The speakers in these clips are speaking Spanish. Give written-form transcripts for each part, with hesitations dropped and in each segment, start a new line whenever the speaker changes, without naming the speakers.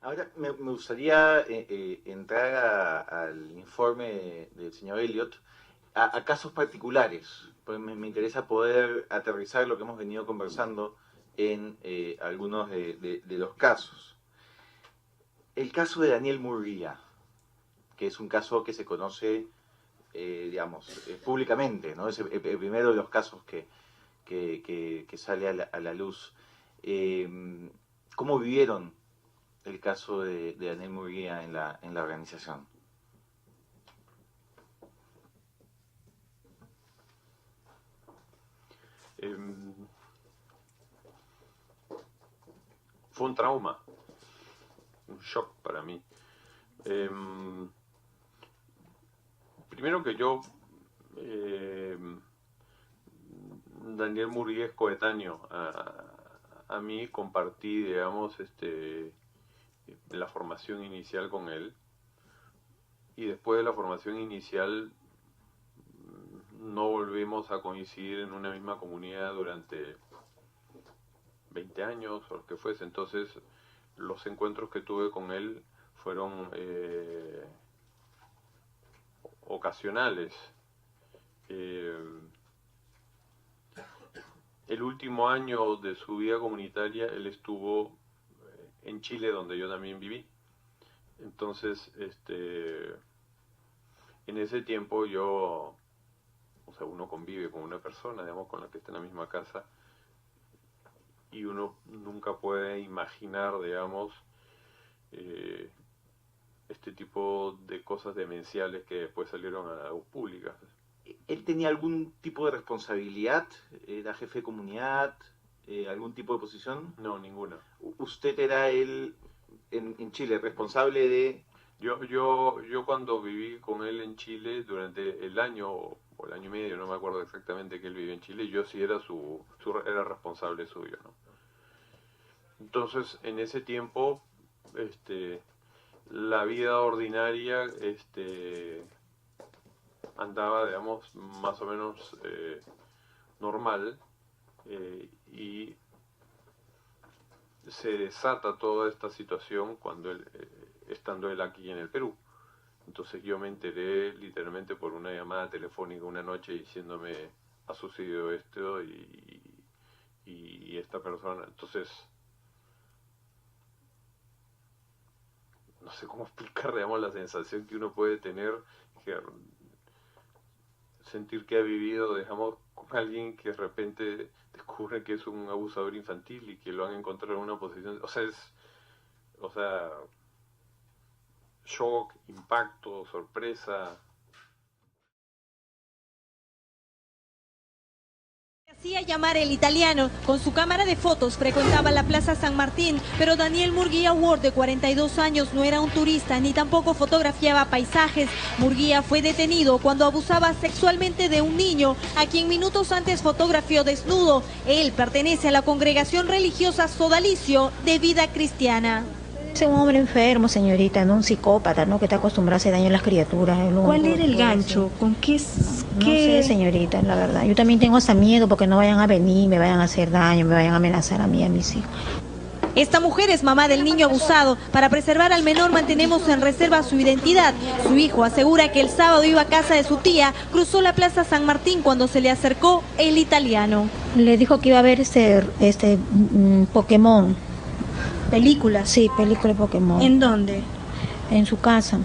Ahora me gustaría entrar al informe del señor Elliot, a casos particulares, pues me interesa poder aterrizar lo que hemos venido conversando en algunos de los casos. El caso de Daniel Murguía, que es un caso que se conoce, digamos, públicamente, ¿no? Es el primero de los casos que sale a la luz. ¿Cómo vivieron el caso de Daniel Murguía en la organización?
Fue un trauma, un shock para mí. Primero que yo, Daniel Murguía es coetáneo a mí, compartí, digamos, la formación inicial con él, y después de la formación inicial no volvimos a coincidir en una misma comunidad durante 20 años o lo que fuese. Entonces los encuentros que tuve con él fueron ocasionales. El último año de su vida comunitaria él estuvo en Chile, donde yo también viví. Entonces en ese tiempo yo, o sea, uno convive con una persona, digamos, con la que está en la misma casa, y uno nunca puede imaginar, digamos, este tipo de cosas demenciales que después salieron a la luz pública.
¿Él tenía algún tipo de responsabilidad? ¿Era jefe de comunidad? ¿Algún tipo de posición?
No, ninguna.
¿Usted era él en Chile responsable de...?
Yo cuando viví con él en Chile durante el año o el año y medio, no me acuerdo exactamente que él vivía en Chile, yo sí era era responsable suyo, ¿no? Entonces en ese tiempo la vida ordinaria andaba, digamos, más o menos normal, y se desata toda esta situación cuando estando él aquí en el Perú. Entonces yo me enteré literalmente por una llamada telefónica una noche diciéndome: ha sucedido esto y esta persona. Entonces no sé cómo explicar, digamos, la sensación que uno puede tener, sentir que ha vivido, digamos, con alguien que de repente descubre que es un abusador infantil y que lo han encontrado en una posición, o sea, shock, impacto, sorpresa.
Hacía llamar el italiano. Con su cámara de fotos frecuentaba la Plaza San Martín, pero Daniel Murguía Ward, de 42 años, no era un turista ni tampoco fotografiaba paisajes. Murguía fue detenido cuando abusaba sexualmente de un niño, a quien minutos antes fotografió desnudo. Él pertenece a la congregación religiosa Sodalicio de Vida Cristiana.
Es un hombre enfermo, señorita, no un psicópata, ¿no? Que está acostumbrado a hacer daño a las criaturas.
¿Cuál era el gancho? ¿Con qué?
No sé, señorita, la verdad. Yo también tengo hasta miedo porque no vayan a venir, me vayan a hacer daño, me vayan a amenazar a mí y a mis hijos.
Esta mujer es mamá del niño abusado. Para preservar al menor mantenemos en reserva su identidad. Su hijo asegura que el sábado iba a casa de su tía, cruzó la Plaza San Martín cuando se le acercó el italiano.
Le dijo que iba a ver Pokémon.
¿Película?
Sí, película de Pokémon.
¿En dónde?
En su casa.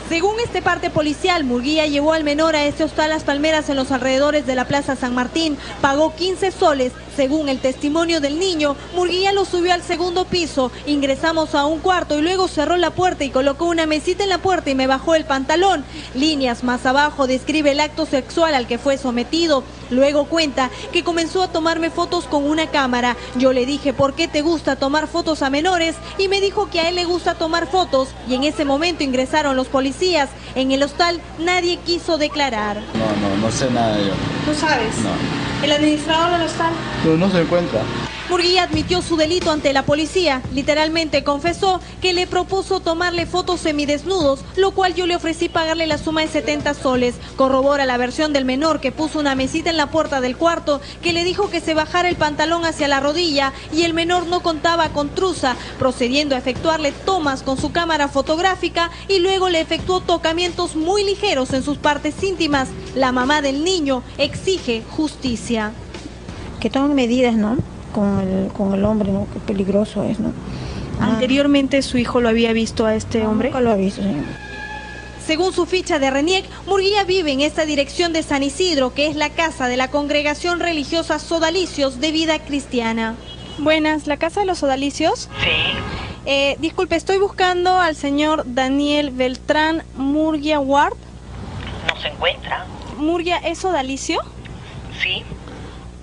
Según este parte policial, Murguía llevó al menor a este hostal Las Palmeras en los alrededores de la Plaza San Martín. Pagó 15 soles. Según el testimonio del niño, Murguía lo subió al segundo piso. Ingresamos a un cuarto y luego cerró la puerta y colocó una mesita en la puerta y me bajó el pantalón. Líneas más abajo describe el acto sexual al que fue sometido. Luego cuenta que comenzó a tomarme fotos con una cámara. Yo le dije: ¿por qué te gusta tomar fotos a menores? Y me dijo que a él le gusta tomar fotos. Y en ese momento ingresaron los policías. En el hostal nadie quiso declarar.
No sé nada de ello.
¿Tú sabes?
No.
¿El administrador del hostal?
No se encuentra.
Murguía admitió su delito ante la policía. Literalmente confesó que le propuso tomarle fotos semidesnudos, lo cual yo le ofrecí pagarle la suma de 70 soles. Corrobora la versión del menor, que puso una mesita en la puerta del cuarto, que le dijo que se bajara el pantalón hacia la rodilla y el menor no contaba con truza, procediendo a efectuarle tomas con su cámara fotográfica y luego le efectuó tocamientos muy ligeros en sus partes íntimas. La mamá del niño exige justicia.
Que tomen medidas, ¿no? Con el hombre, ¿no? Qué peligroso es, ¿no?
¿Anteriormente su hijo lo había visto a este hombre?
Nunca lo ha visto, señor.
Según su ficha de RENIEC, Murguía vive en esta dirección de San Isidro, que es la casa de la congregación religiosa Sodalicios de Vida Cristiana.
Buenas, ¿la casa de los Sodalicios?
Sí.
Disculpe, estoy buscando al señor Daniel Beltrán Murguía Ward.
No se encuentra.
¿Murguía es sodalicio?
Sí.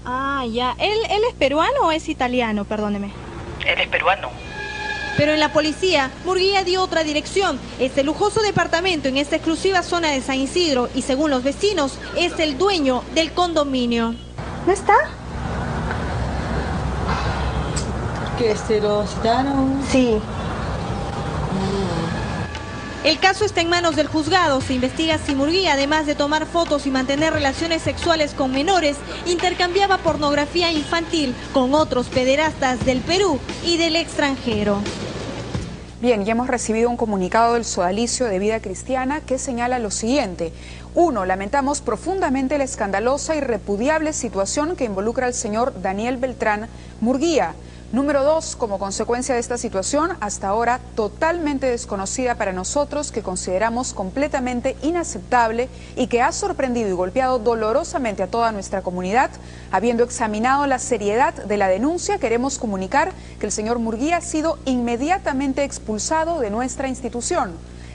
Ah, ya. ¿Él es peruano o es italiano? Perdóneme.
Él es peruano.
Pero en la policía, Murguía dio otra dirección. Este lujoso departamento en esta exclusiva zona de San Isidro y, según los vecinos, es el dueño del condominio.
¿No está?
¿Que se lo citaron?
Sí.
El caso está en manos del juzgado. Se investiga si Murguía, además de tomar fotos y mantener relaciones sexuales con menores, intercambiaba pornografía infantil con otros pederastas del Perú y del extranjero.
Bien, ya hemos recibido un comunicado del Sodalicio de Vida Cristiana que señala lo siguiente. 1. Lamentamos profundamente la escandalosa y repudiable situación que involucra al señor Daniel Beltrán Murguía. Número 2, como consecuencia de esta situación, hasta ahora totalmente desconocida para nosotros, que consideramos completamente inaceptable y que ha sorprendido y golpeado dolorosamente a toda nuestra comunidad, habiendo examinado la seriedad de la denuncia, queremos comunicar que el señor Murguía ha sido inmediatamente expulsado de nuestra institución.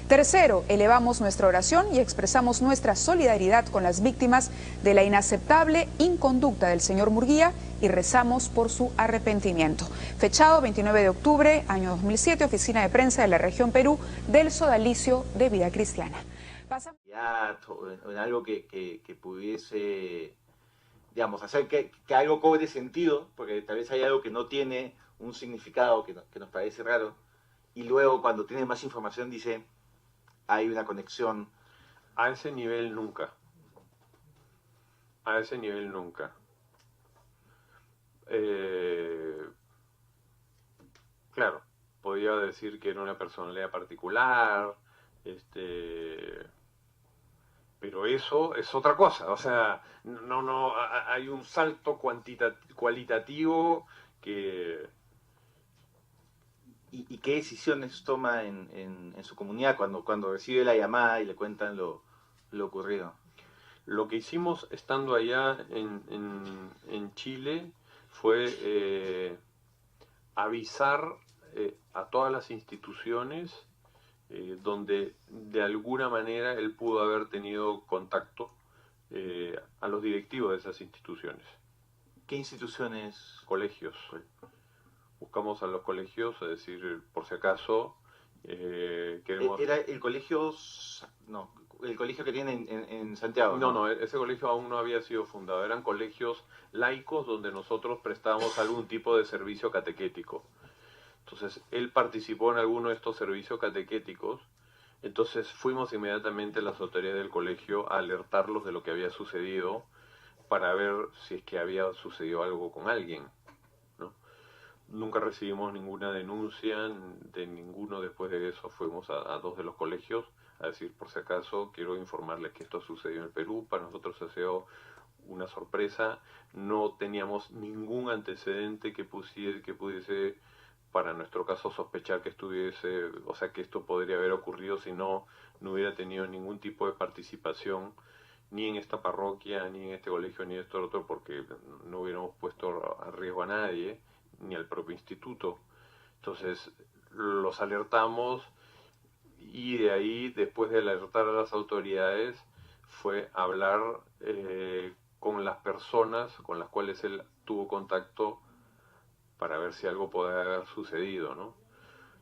Tercero, elevamos nuestra oración y expresamos nuestra solidaridad con las víctimas de la inaceptable inconducta del señor Murguía y rezamos por su arrepentimiento. Fechado 29 de octubre, año 2007, Oficina de Prensa de la Región Perú del Sodalicio de Vida Cristiana.
En algo que pudiese, digamos, hacer que algo cobre sentido, porque tal vez hay algo que no tiene un significado que nos parece raro, y luego cuando tiene más información dice... hay una conexión.
A ese nivel nunca. A ese nivel nunca. Claro, podía decir que era una personalidad particular, pero eso es otra cosa. O sea, no hay un salto cualitativo que...
¿Y qué decisiones toma en su comunidad cuando recibe la llamada y le cuentan lo ocurrido?
Lo que hicimos estando allá en Chile fue avisar a todas las instituciones donde de alguna manera él pudo haber tenido contacto a los directivos de esas instituciones.
¿Qué instituciones?
Colegios. Buscamos a los colegios, es decir, por si acaso queremos...
¿Era el colegio, no, el colegio que tiene en Santiago?
No, ese colegio aún no había sido fundado. Eran colegios laicos donde nosotros prestábamos algún tipo de servicio catequético. Entonces, él participó en alguno de estos servicios catequéticos. Entonces, fuimos inmediatamente a las autoridades del colegio a alertarlos de lo que había sucedido para ver si es que había sucedido algo con alguien. Nunca recibimos ninguna denuncia de ninguno. Después de eso fuimos a dos de los colegios a decir, por si acaso, quiero informarles que esto sucedió en el Perú. Para nosotros ha sido una sorpresa. No teníamos ningún antecedente que pudiese, para nuestro caso, sospechar que estuviese, o sea, que esto podría haber ocurrido si no hubiera tenido ningún tipo de participación ni en esta parroquia, ni en este colegio, ni en esto otro, porque no hubiéramos puesto a riesgo a nadie, ni al propio instituto. Entonces los alertamos y de ahí, después de alertar a las autoridades, fue hablar con las personas con las cuales él tuvo contacto para ver si algo podía haber sucedido, ¿no?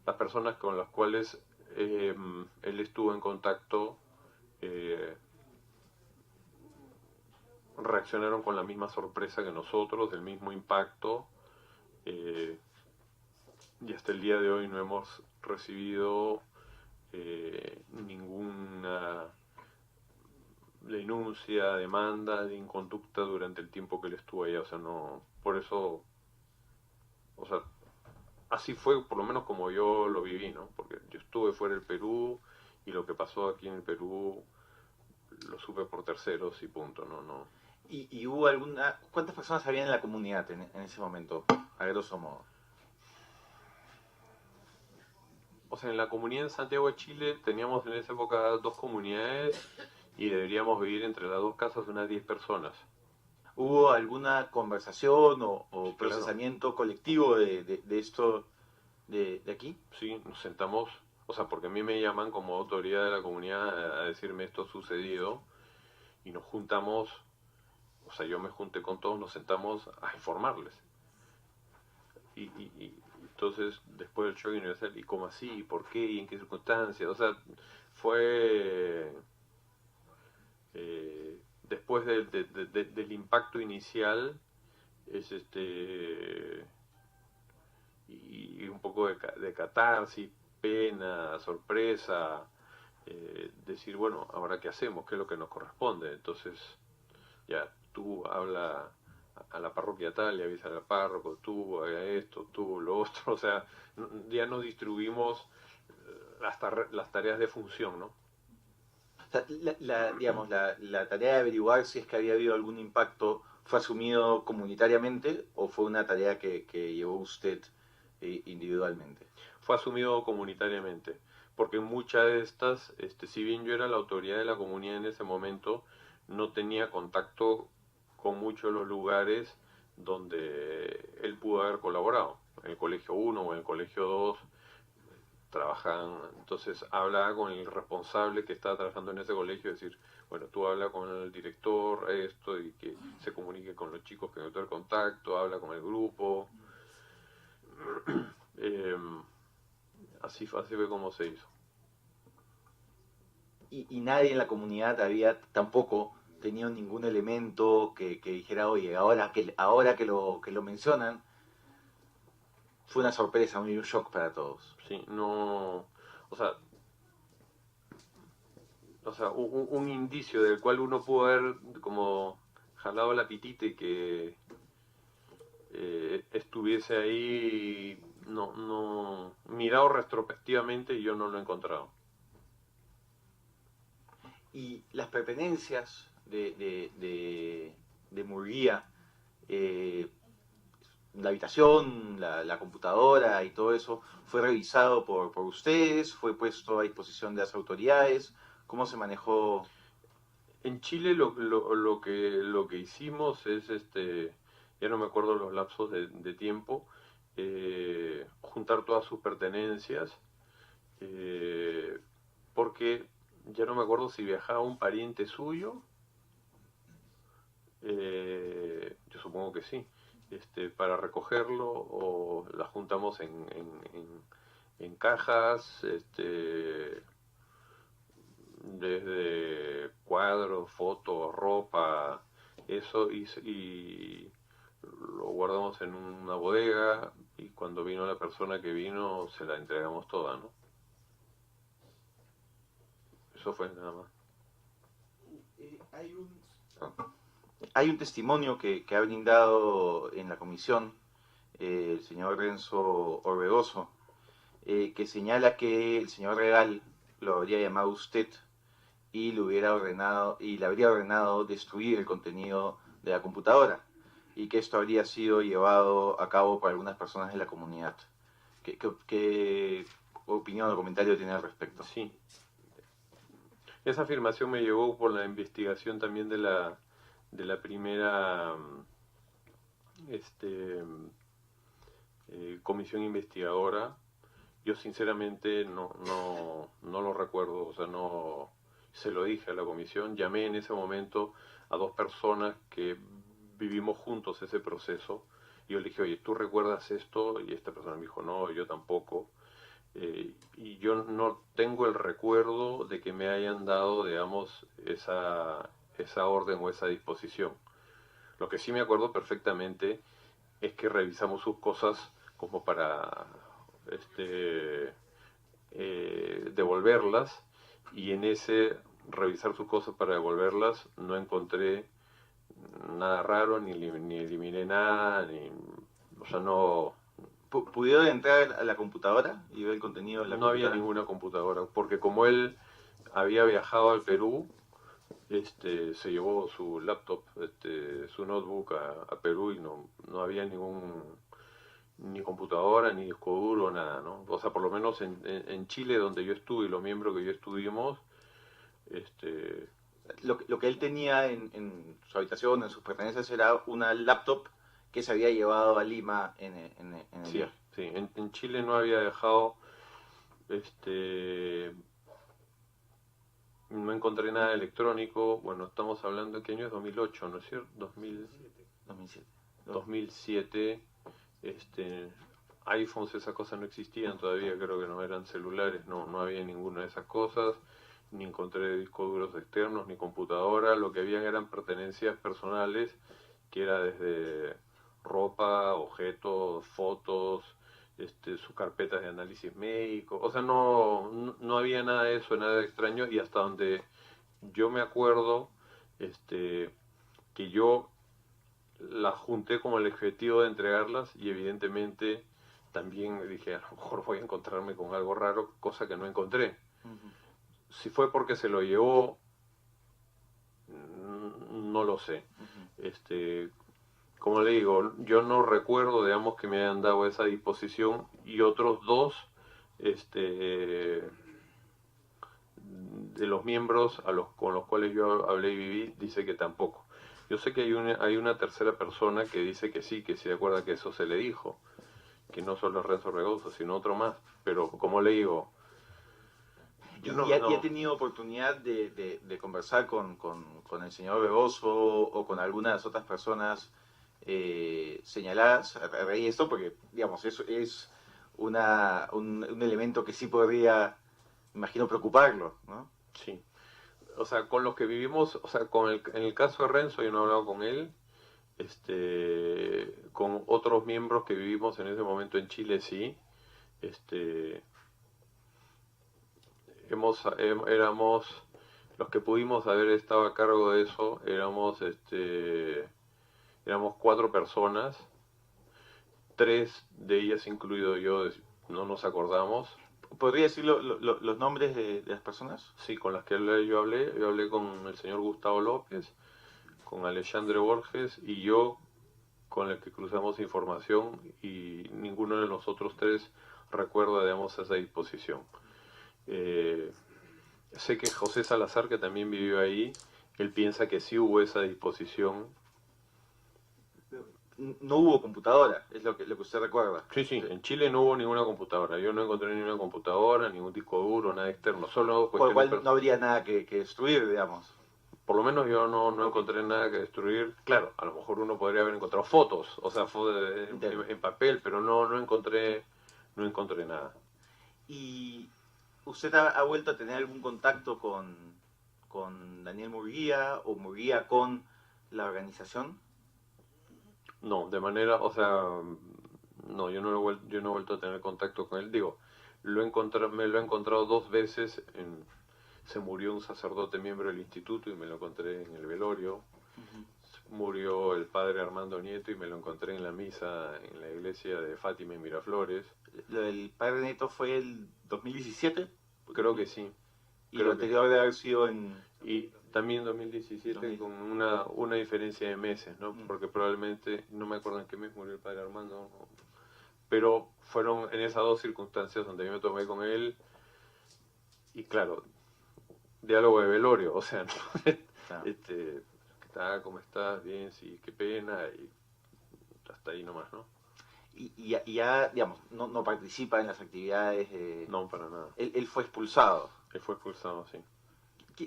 Las personas con las cuales él estuvo en contacto reaccionaron con la misma sorpresa que nosotros, del mismo impacto. y hasta el día de hoy no hemos recibido ninguna denuncia, demanda de inconducta durante el tiempo que él estuvo allá. O sea, no, por eso, o sea, así fue por lo menos como yo lo viví, ¿no? Porque yo estuve fuera del Perú y lo que pasó aquí en el Perú lo supe por terceros y punto, no.
¿Y hubo alguna... ¿Cuántas personas había en la comunidad en ese momento, a grosso modo?
O sea, en la comunidad en Santiago de Chile teníamos en esa época 2 comunidades y deberíamos vivir entre las 2 casas unas 10 personas.
¿Hubo alguna conversación o procesamiento colectivo de esto de aquí?
Sí, nos sentamos, o sea, porque a mí me llaman como autoridad de la comunidad a decirme esto ha sucedido y nos juntamos, o sea, yo me junté con todos, nos sentamos a informarles. Y entonces, después del shock universal, ¿y cómo así? ¿Y por qué? ¿Y en qué circunstancias? O sea, fue... después del impacto inicial, es y un poco de catarsis, pena, sorpresa, decir, bueno, ¿ahora qué hacemos? ¿Qué es lo que nos corresponde? Entonces, ya, tú habla a la parroquia tal, le avisa al párroco, tú haga esto, tú lo otro, o sea, ya nos distribuimos las tareas de función, ¿no?
O sea, digamos, la tarea de averiguar si es que había habido algún impacto fue asumido comunitariamente o fue una tarea que llevó usted individualmente.
Fue asumido comunitariamente, porque muchas de estas, si bien yo era la autoridad de la comunidad en ese momento, no tenía contacto con muchos de los lugares donde él pudo haber colaborado. En el colegio 1 o en el colegio 2 trabajaban, entonces hablaba con el responsable que estaba trabajando en ese colegio, decir, bueno, tú habla con el director, esto, y que se comunique con los chicos que no tienen contacto, habla con el grupo. Así fue como se hizo.
Y nadie en la comunidad había tampoco tenido ningún elemento que dijera, oye, ahora que lo mencionan, fue una sorpresa, un shock para todos.
Sí, no, o sea, un indicio del cual uno pudo haber como jalado la pitita y que estuviese ahí, no, mirado retrospectivamente, yo no lo he encontrado.
Y las pertenencias de Murguía, la habitación, la computadora y todo eso, ¿fue revisado por ustedes? ¿Fue puesto a disposición de las autoridades? ¿Cómo se manejó?
En Chile lo que hicimos es, ya no me acuerdo los lapsos de tiempo, juntar todas sus pertenencias, porque ya no me acuerdo si viajaba un pariente suyo, yo supongo que sí, para recogerlo, o las juntamos en cajas, desde cuadros, fotos, ropa, eso, y lo guardamos en una bodega, y cuando vino la persona que vino se la entregamos toda, ¿no? Eso fue nada más.
Hay un testimonio que ha brindado en la comisión el señor Renzo Orbegoso, que señala que el señor Regal lo habría llamado usted y le habría ordenado destruir el contenido de la computadora, y que esto habría sido llevado a cabo por algunas personas de la comunidad. ¿Qué opinión o comentario tiene al respecto?
Sí. Esa afirmación me llegó por la investigación también de la primera comisión investigadora. Yo sinceramente no lo recuerdo, o sea, no se lo dije a la comisión. Llamé en ese momento a 2 personas que vivimos juntos ese proceso. Y yo le dije, oye, ¿tú recuerdas esto? Y esta persona me dijo, no, yo tampoco. Y yo no tengo el recuerdo de que me hayan dado, digamos, esa orden o esa disposición. Lo que sí me acuerdo perfectamente es que revisamos sus cosas como para devolverlas, y en ese revisar sus cosas para devolverlas no encontré nada raro, ni eliminé nada, o sea, no...
¿Pudieron entrar a la computadora y ver el contenido de la
No
computadora?
había ninguna computadora, porque como él había viajado al Perú, se llevó su laptop, su notebook a Perú, y no había ni computadora, ni disco duro, nada, ¿no? O sea, por lo menos en Chile, donde yo estuve, y los miembros que yo estuvimos,
Lo que él tenía en su habitación, en sus pertenencias, era una laptop que se había llevado a Lima en el
sí,
viaje.
sí, en Chile no había dejado, no encontré nada electrónico. Bueno, estamos hablando de qué año es, 2008, ¿no es cierto? 2007. iPhones, esas cosas no existían todavía, creo que no eran celulares, no había ninguna de esas cosas, ni encontré discos duros externos, ni computadora. Lo que habían eran pertenencias personales, que era desde ropa, objetos, fotos, sus carpetas de análisis médico. O sea, no había nada de eso, nada de extraño, y hasta donde yo me acuerdo, que yo las junté como el objetivo de entregarlas, y evidentemente también dije, a lo mejor voy a encontrarme con algo raro, cosa que no encontré. Si fue porque se lo llevó, no lo sé. Como le digo, yo no recuerdo, digamos, que me hayan dado esa disposición, y otros dos, de los miembros con los cuales yo hablé y viví, dice que tampoco. Yo sé que hay una tercera persona que dice que sí se acuerda que eso se le dijo, que no solo Renzo Regoso, sino otro más, pero como le digo,
¿Y ha tenido oportunidad de conversar con el señor Regoso o con algunas de las otras personas señaladas a raíz de esto? Porque, digamos, eso es un elemento que sí podría, imagino, preocuparlo, ¿no?
Sí. O sea, con los que vivimos, o sea, en el caso de Renzo, yo no he hablado con él. Con otros miembros que vivimos en ese momento en Chile, sí. Éramos los que pudimos haber estado a cargo de eso, éramos 4 personas, 3 de ellas, incluido yo, no nos acordamos.
¿Podría decir los nombres de las personas?
Sí, con las que yo hablé con el señor Gustavo López, con Alexandre Borges, y yo, con el que cruzamos información, y ninguno de los otros 3 recuerda, digamos, esa disposición. Sé que José Salazar, que también vivió ahí, él piensa que sí hubo esa disposición.
No hubo computadora, es lo que usted recuerda.
Sí, en Chile no hubo ninguna computadora. Yo no encontré ninguna computadora, ningún disco duro, nada externo. Solo
por lo cual no habría nada que destruir, digamos.
Por lo menos yo no encontré nada que destruir. Claro, a lo mejor uno podría haber encontrado fotos, o sea, en papel, pero no encontré nada.
¿Y usted ha vuelto a tener algún contacto con Daniel Murguía o Murguía con la organización?
No, de manera, o sea, no, yo no he vuelto a tener contacto con él. Digo, me lo he encontrado 2 veces. Se murió un sacerdote miembro del instituto y me lo encontré en el velorio. Murió el padre Armando Nieto y me lo encontré en la misa en la iglesia de Fátima en Miraflores.
¿Lo del padre Nieto fue el 2017?
Creo que sí.
Y lo anterior debe haber sido
Y también 2017 con una diferencia de meses, ¿no? Porque probablemente, no me acuerdo en qué mes murió el padre Armando, pero fueron en esas 2 circunstancias donde yo me tomé con él, y claro, diálogo de velorio, o sea, ¿no? Claro. ¿Qué tal? ¿Cómo estás? Bien, sí, qué pena, y hasta ahí nomás, ¿no?
Y ya, digamos, no participa en las actividades de...
No, para nada.
Él fue expulsado.
Él fue expulsado, sí.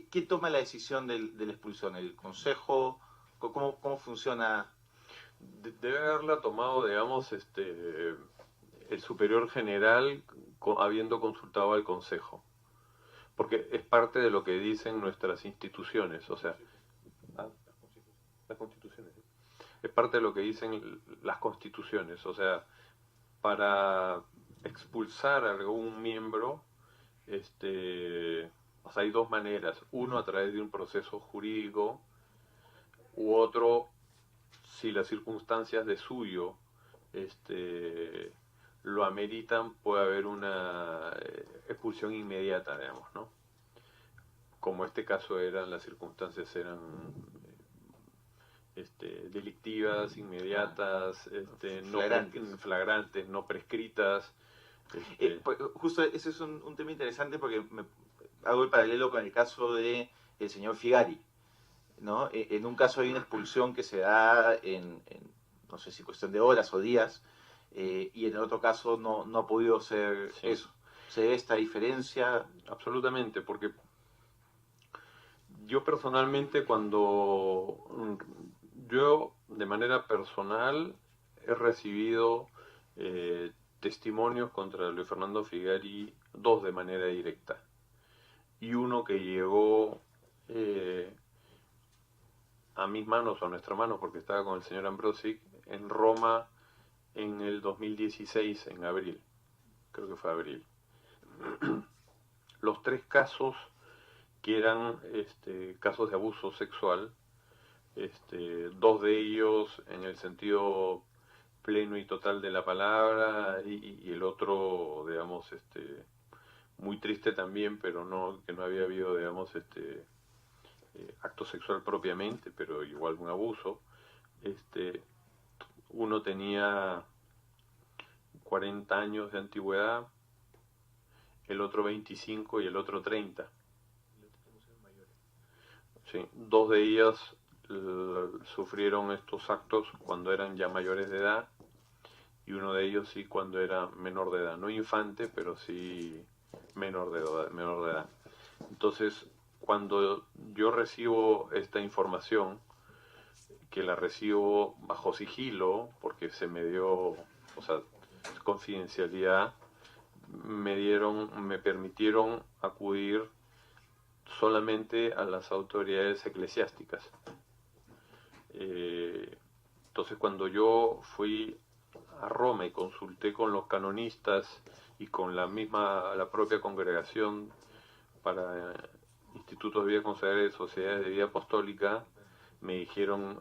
¿Quién toma la decisión de la expulsión? ¿El consejo? ¿Cómo funciona?
Debe haberla tomado, digamos, el superior general, habiendo consultado al consejo. Porque es parte de lo que dicen nuestras instituciones, o sea... las constituciones. es parte de lo que dicen las constituciones. O sea, para expulsar a algún miembro, o sea, hay dos maneras. Uno, a través de un proceso jurídico, u otro, si las circunstancias de suyo lo ameritan, puede haber una expulsión inmediata, digamos, ¿no? Como este caso las circunstancias eran delictivas, inmediatas, flagrantes, no prescritas.
Justo ese es un tema interesante porque hago el paralelo con el caso de el señor Figari, ¿no? En un caso hay una expulsión que se da en no sé si cuestión de horas o días, y en el otro caso no ha podido ser eso. ¿Se ve esta diferencia?
Absolutamente, porque yo personalmente yo de manera personal he recibido testimonios contra Luis Fernando Figari, dos de manera directa, y uno que llegó a mis manos o a nuestras manos, porque estaba con el señor Ambrosic en Roma en el 2016, en abril, creo que fue abril. Los tres casos que eran casos de abuso sexual, dos de ellos en el sentido pleno y total de la palabra, y el otro, digamos, muy triste también, pero que no había habido, digamos, acto sexual propiamente, pero igual un abuso. Uno tenía 40 años de antigüedad, el otro 25 y el otro 30. Sí, dos de ellas sufrieron estos actos cuando eran ya mayores de edad, y uno de ellos sí cuando era menor de edad, no infante, pero sí menor de edad. Entonces, cuando yo recibo esta información, que la recibo bajo sigilo, porque se me dio, o sea, confidencialidad, me permitieron acudir solamente a las autoridades eclesiásticas. Entonces, cuando yo fui a Roma y consulté con los canonistas y con la propia congregación para institutos de vida consagrada y sociedades de vida apostólica, me dijeron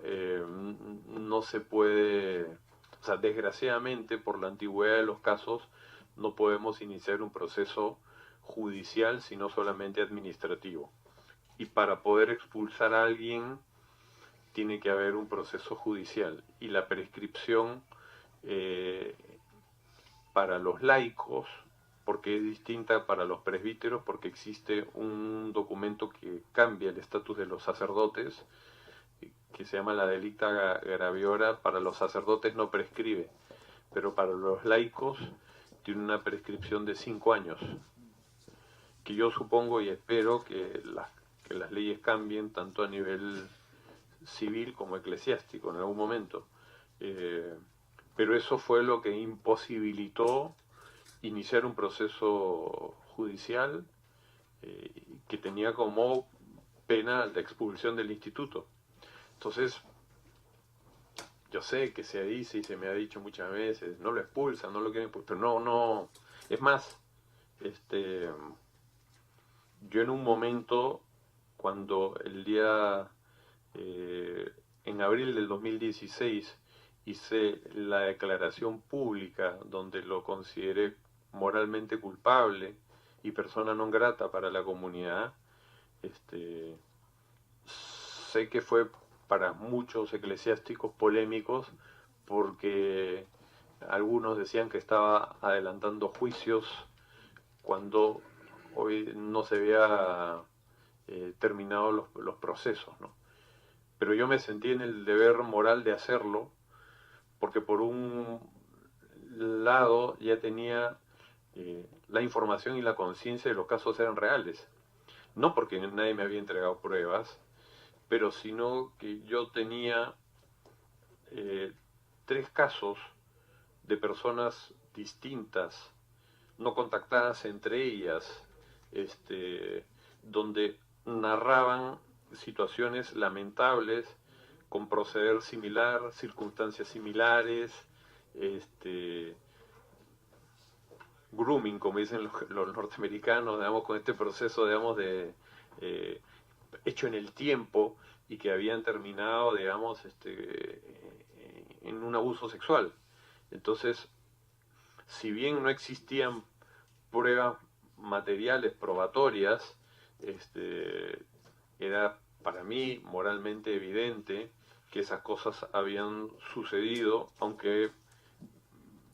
no se puede, o sea, desgraciadamente por la antigüedad de los casos no podemos iniciar un proceso judicial, sino solamente administrativo. Y para poder expulsar a alguien tiene que haber un proceso judicial, y la prescripción para los laicos, porque es distinta para los presbíteros, porque existe un documento que cambia el estatus de los sacerdotes, que se llama la delicta graviora. Para los sacerdotes no prescribe, pero para los laicos tiene una prescripción de 5 años, que yo supongo y espero que las leyes cambien tanto a nivel civil como eclesiástico en algún momento. Pero eso fue lo que imposibilitó iniciar un proceso judicial que tenía como pena la expulsión del instituto. Entonces, yo sé que se dice y se me ha dicho muchas veces, no lo expulsan, no lo quieren expulsar, pero no. Es más, yo en un momento, cuando el día, en abril del 2016, hice la declaración pública donde lo consideré moralmente culpable y persona non grata para la comunidad, sé que fue para muchos eclesiásticos polémicos, porque algunos decían que estaba adelantando juicios cuando hoy no se había terminado los procesos, ¿no? Pero yo me sentí en el deber moral de hacerlo, porque por un lado ya tenía la información y la conciencia de los casos eran reales, no porque nadie me había entregado pruebas, pero sino que yo tenía 3 casos de personas distintas, no contactadas entre ellas, donde narraban situaciones lamentables con proceder similar, circunstancias similares, grooming, como dicen los norteamericanos, digamos, con este proceso, digamos, de hecho en el tiempo y que habían terminado, digamos, en un abuso sexual. Entonces, si bien no existían pruebas materiales probatorias, era para mí moralmente evidente que esas cosas habían sucedido, aunque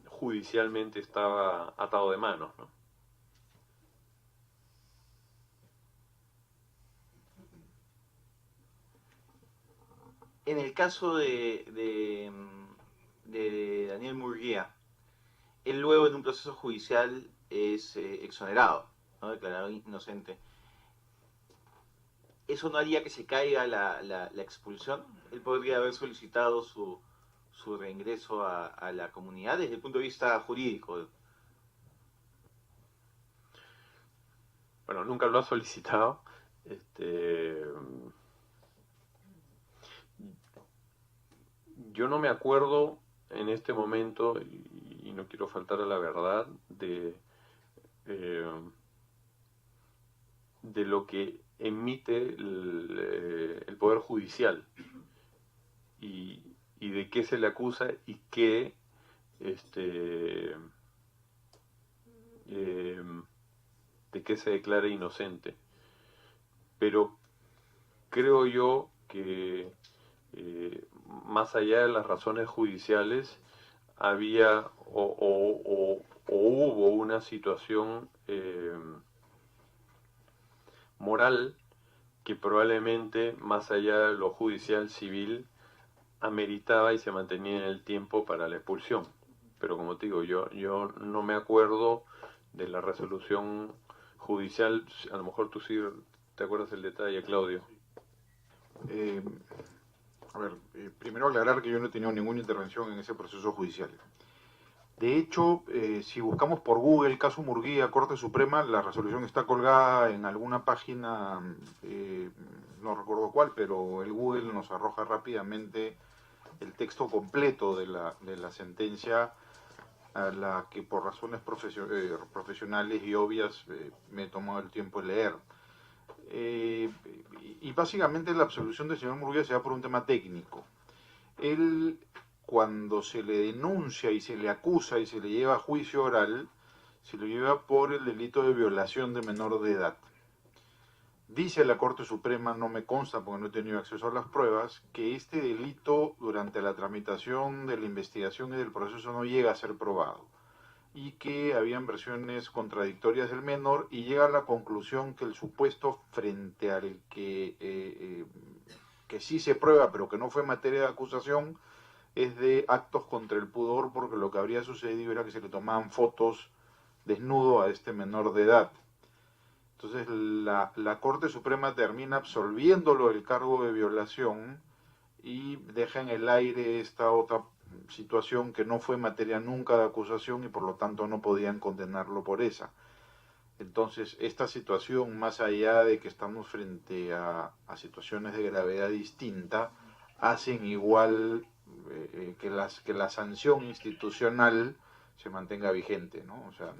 judicialmente estaba atado de manos, ¿no?
En el caso de Daniel Murguía, él luego en un proceso judicial es exonerado, ¿no? Declarado inocente. ¿Eso no haría que se caiga la expulsión? Él podría haber solicitado su reingreso a la comunidad desde el punto de vista jurídico.
Bueno, nunca lo ha solicitado. Yo no me acuerdo en este momento, y no quiero faltar a la verdad, de lo que emite el Poder Judicial y de qué se le acusa y qué de qué se declara inocente. Pero creo yo que más allá de las razones judiciales había o hubo una situación moral que probablemente más allá de lo judicial civil ameritaba y se mantenía en el tiempo para la expulsión. Pero como te digo, yo no me acuerdo de la resolución judicial. A lo mejor tú sí te acuerdas el detalle, Claudio.
Primero aclarar que yo no he tenido ninguna intervención en ese proceso judicial. De hecho, si buscamos por Google caso Murguía, Corte Suprema, la resolución está colgada en alguna página, no recuerdo cuál, pero el Google nos arroja rápidamente el texto completo de la sentencia, a la que por razones profesionales y obvias me he tomado el tiempo de leer. Y básicamente la absolución del señor Murguía se da por un tema técnico. Él, cuando se le denuncia y se le acusa y se le lleva a juicio oral, se lo lleva por el delito de violación de menor de edad. Dice la Corte Suprema, no me consta porque no he tenido acceso a las pruebas, que este delito durante la tramitación de la investigación y del proceso no llega a ser probado y que habían versiones contradictorias del menor, y llega a la conclusión que el supuesto frente al que sí se prueba pero que no fue materia de acusación es de actos contra el pudor, porque lo que habría sucedido era que se le tomaban fotos desnudo a este menor de edad. Entonces la Corte Suprema termina absolviéndolo del cargo de violación y deja en el aire esta otra situación que no fue materia nunca de acusación y por lo tanto no podían condenarlo por esa. Entonces esta situación, más allá de que estamos frente a situaciones de gravedad distinta, hacen igual que la sanción institucional se mantenga vigente, ¿no? O sea,